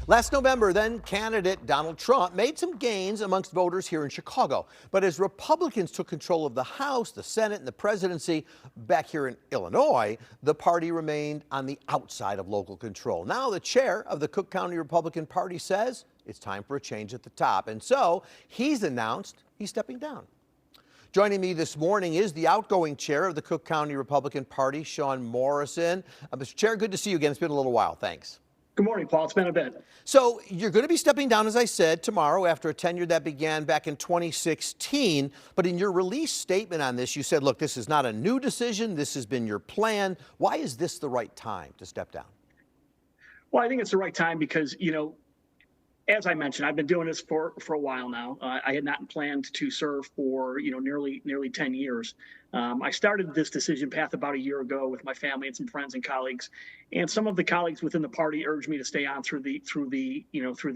Last November, then candidate Donald Trump made some gains amongst voters here in Chicago. But as Republicans took control of the House, the Senate, and the presidency back here in Illinois, the party remained on the outside of local control. Now the chair of the Cook County Republican Party says it's time for a change at the top. And so he's announced he's stepping down. Joining me this morning is the outgoing chair of the Cook County Republican Party, Sean Morrison. Mr. Chair, good to see you again. It's been a little while. Thanks. Good morning, Paul. It's been a bit. So you're going to be stepping down, as I said, tomorrow after a tenure that began back in 2016. But in your release statement on this, you said, look, this is not a new decision. This has been your plan. Why is this the right time to step down? Well, I think it's the right time because, as I mentioned, I've been doing this for a while now. I had not planned to serve for, nearly 10 years. I started this decision path about a year ago with my family and some friends and colleagues, and some of the colleagues within the party urged me to stay on through the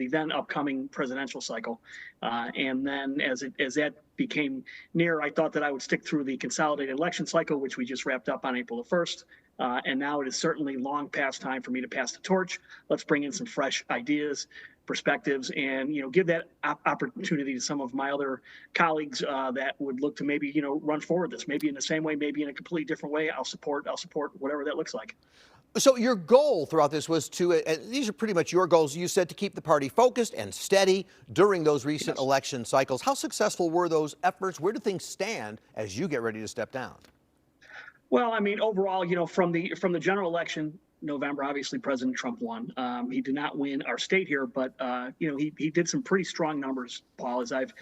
then upcoming presidential cycle. And then as that became near, I thought that I would stick through the consolidated election cycle, which we just wrapped up on April the 1st. And now it is certainly long past time for me to pass the torch. Let's bring in some fresh ideas, perspectives, and give that opportunity to some of my other colleagues that would look to maybe run forward this, maybe in the same way, maybe in a completely different way. I'll support whatever that looks like. So your goal throughout this was to, these are pretty much your goals, you said, to keep the party focused and steady during those recent election cycles. How successful were those efforts? Where do things stand as you get ready to step down? Well, I mean, overall, from the general election, November, obviously President Trump won. He did not win our state here, but he did some pretty strong numbers, Paul, as I've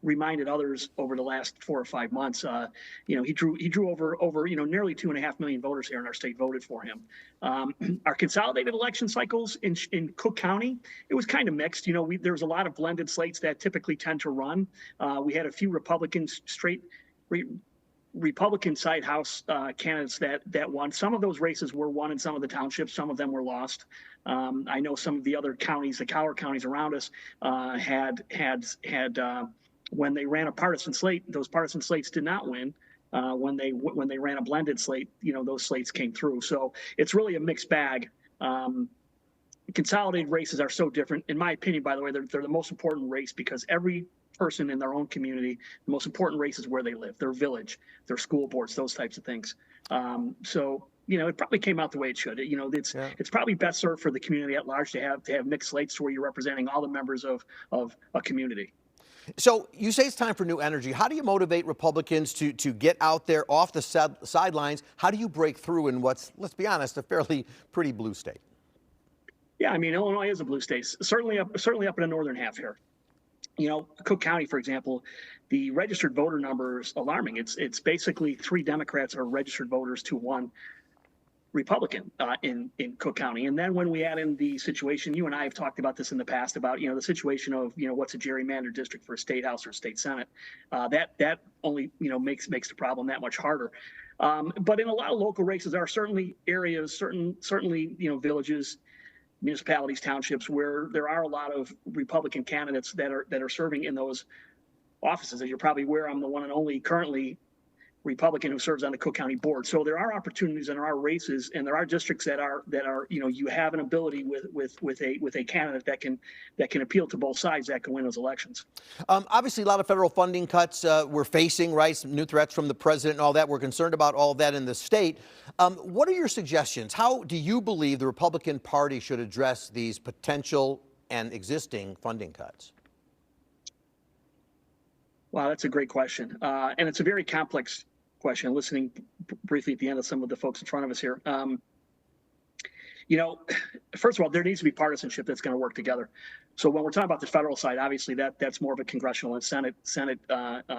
reminded others over the last 4 or 5 months. He drew over nearly 2.5 million voters here in our state voted for him. Our consolidated election cycles in Cook County, it was kind of mixed. There was a lot of blended slates that typically tend to run. We had a few Republican side House candidates that won. Some of those races were won in some of the townships. Some of them were lost. I know some of the other counties, the Collar counties around us, had when they ran a partisan slate, those partisan slates did not win. When they ran a blended slate, those slates came through. So it's really a mixed bag. Consolidated races are so different. In my opinion, by the way, they're the most important race because every person in their own community, the most important race is where they live, their village, their school boards, those types of things. So it probably came out the way it should. It's probably best served for the community at large to have mixed slates to where you're representing all the members of a community. So you say it's time for new energy. How do you motivate Republicans to get out there off the sidelines? How do you break through in what's, let's be honest, a fairly pretty blue state? Yeah, I mean, Illinois is a blue state, certainly up in the northern half here. Cook County, for example, the registered voter number is alarming. It's basically 3 Democrats are registered voters to 1 Republican in Cook County. And then when we add in the situation, you and I have talked about this in the past about the situation of what's a gerrymandered district for a state house or state senate, that only makes the problem that much harder. But in a lot of local races, there are certainly areas, certainly villages, municipalities, townships where there are a lot of Republican candidates that are serving in those offices. As you're probably aware, I'm the one and only currently Republican who serves on the Cook County board. So there are opportunities and there are races and there are districts that are you have an ability with a candidate that can appeal to both sides that can win those elections. Obviously, a lot of federal funding cuts we're facing, right? Some new threats from the president and all that. We're concerned about all of that in the state. What are your suggestions? How do you believe the Republican Party should address these potential and existing funding cuts? Wow, that's a great question. And it's a very complex question, listening briefly at the end of some of the folks in front of us here. First of all, there needs to be partisanship that's going to work together. So when we're talking about the federal side, obviously that's more of a congressional and Senate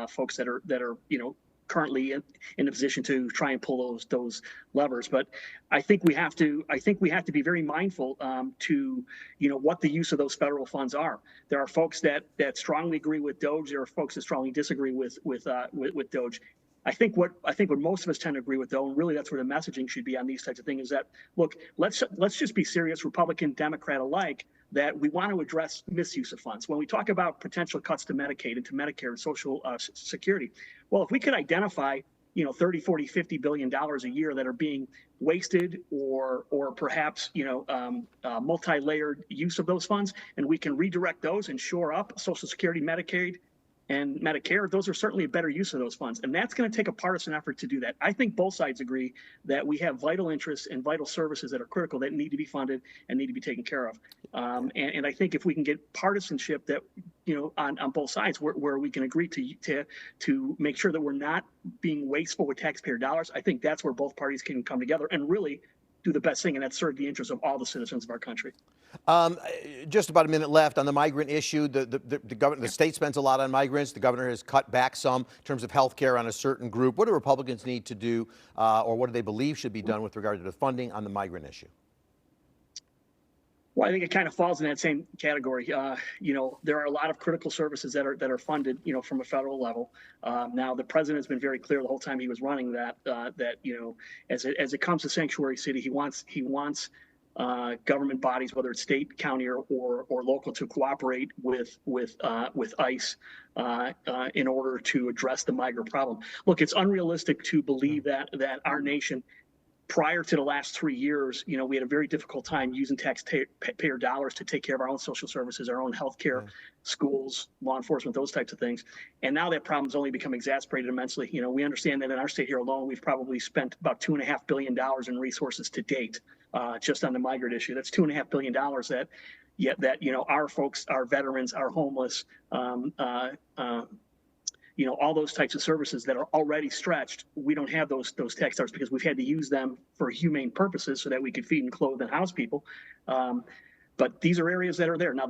folks that are currently in a position to try and pull those levers. But I think we have to be very mindful to what the use of those federal funds are. There are folks that strongly agree with DOGE. There are folks that strongly disagree with DOGE. I think what most of us tend to agree with, though, and really that's where the messaging should be on these types of things, is that, look, let's just be serious, Republican, Democrat alike, that we want to address misuse of funds. When we talk about potential cuts to Medicaid and to Medicare and Social Security, well, if we could identify 30, 40, 50 billion dollars a year that are being wasted or perhaps, multi-layered use of those funds. And we can redirect those and shore up Social Security, Medicaid, and Medicare. Those are certainly a better use of those funds. And that's going to take a partisan effort to do that. I think both sides agree that we have vital interests and vital services that are critical that need to be funded and need to be taken care of. And I think if we can get partisanship that, on both sides where we can agree to make sure that we're not being wasteful with taxpayer dollars, I think that's where both parties can come together and really do the best thing, and that's serve the interests of all the citizens of our country. Just about a minute left on the migrant issue. The state spends a lot on migrants. The governor has cut back some in terms of health care on a certain group. What do Republicans need to do, or what do they believe should be done with regard to the funding on the migrant issue? Well, I think it kind of falls in that same category. There are a lot of critical services that are funded, from a federal level. Now, the president has been very clear the whole time he was running that as it comes to sanctuary city, he wants government bodies, whether it's state, county, or local, to cooperate with ICE in order to address the migrant problem. Look, it's unrealistic to believe that our nation, prior to the last 3 years, we had a very difficult time using taxpayer dollars to take care of our own social services, our own healthcare, schools, law enforcement, those types of things. And now that problem's only become exacerbated immensely. We understand that in our state here alone, we've probably spent about $2.5 billion in resources to date, just on the migrant issue. That's $2.5 billion that our folks, our veterans, our homeless, all those types of services that are already stretched. We don't have those tax dollars because we've had to use them for humane purposes so that we could feed and clothe and house people. But these are areas that are there. Now,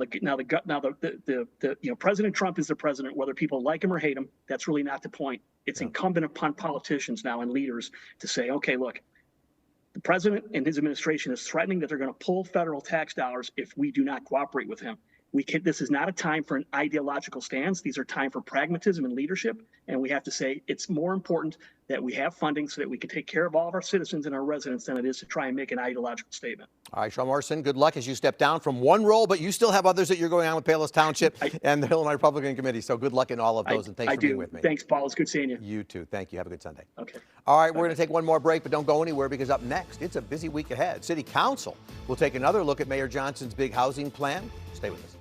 President Trump is the president, whether people like him or hate him. That's really not the point. It's incumbent upon politicians now and leaders to say, okay, look, the president and his administration is threatening that they're going to pull federal tax dollars if we do not cooperate with him. This is not a time for an ideological stance. These are time for pragmatism and leadership. And we have to say it's more important that we have funding so that we can take care of all of our citizens and our residents than it is to try and make an ideological statement. All right, Shawn Morrison, good luck as you step down from one role, but you still have others that you're going on with Palos Township and the Illinois Republican Committee. So good luck in all of those, and thanks for being with me. Thanks, Paul. It's good seeing you. You too. Thank you. Have a good Sunday. Okay. All right, we're going to take one more break, but don't go anywhere, because up next, it's a busy week ahead. City Council will take another look at Mayor Johnson's big housing plan. Stay with us.